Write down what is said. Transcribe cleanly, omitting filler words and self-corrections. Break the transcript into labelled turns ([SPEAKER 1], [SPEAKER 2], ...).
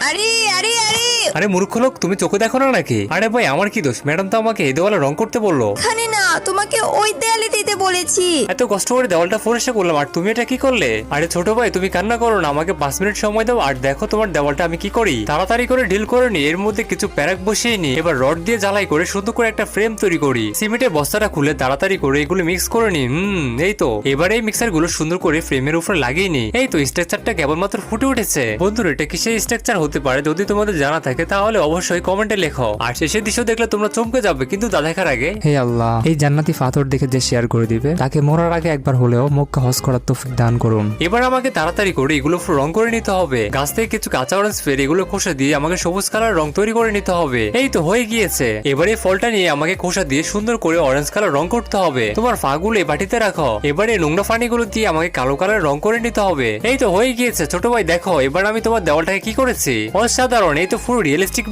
[SPEAKER 1] আরে আরে আরে
[SPEAKER 2] আরে মূর্খ লোক, তুমি চোখে দেখো না নাকি? আরে ভাই আমার কি দোষ? ম্যাডাম তো আমাকে এই দেওয়ালে রং করতে বললো।
[SPEAKER 1] এখানে না, তোমাকে ওই দেয়ালে দিতে বলেছি।
[SPEAKER 2] এত কষ্ট করে দেওয়ালটা পরিষ্কার করলাম আর তুমি এটা কি করলে? আরে ছোট ভাই তুমি কান্না করো না, আমাকে 5 মিনিট সময় দাও আর দেখো তোমার দেওয়ালটা আমি কি করি। তাড়াতাড়ি করে ঢিল করে নি, এর মধ্যে কিছু প্যারাক বসিয়ে নি, এবার রড দিয়ে জ্বালাই করে সুন্দর করে একটা ফ্রেম তৈরি করি। সিমেন্টের বস্তাটা খুলে তাড়াতাড়ি করে এগুলো মিক্স করে নি। এই তো এবারে এই মিক্সার গুলো সুন্দর করে ফ্রেমের উপরে লাগিয়ে নি। এই তো স্ট্রাকচারটা কেবলমাত্র ফুটে উঠেছে। বন্ধুরা এটা কিসের স্ট্রাকচার হতে পারে? যদি তোমাদের জানা থাকে তাহলে অবশ্যই কমেন্টে লেখো। আর শেষের দৃশ্য দেখলে তোমরা চমকে যাবে, কিন্তু তা দেখার আগে
[SPEAKER 3] হে আল্লাহ, এই জান্নাতি পাথর দেখে যে শেয়ার করে দিবে তাকে মরার আগে একবার হলেও মক্কা হজ করার তৌফিক দান করুন।
[SPEAKER 2] এবার আমাকে তাড়াতাড়ি করে এগুলো রং করে নিতে হবে। গাছ থেকে কিছু কাঁচা অরেঞ্জ ফের এগুলো খোসা দিয়ে আমাকে সবুজ কালার রং তৈরি করে নিতে হবে। এই তো হয়ে গিয়েছে। এবারে ফলটা নিয়ে আমাকে খোসা দিয়ে সুন্দর করে অরেঞ্জ কালার রং করতে হবে। তোমার ফাগুলো এই বাটিতে রাখো। এবারে নোংরা পানিগুলো দিয়ে আমাকে কালো কালার রং করে নিতে হবে। এই তো হয়ে গিয়েছে। ছোট ভাই দেখো এবার আমি তোমার দেওয়ালটাকে কি করেছি, অসাধারণ। এই তো পুরো রিয়েলিস্টিক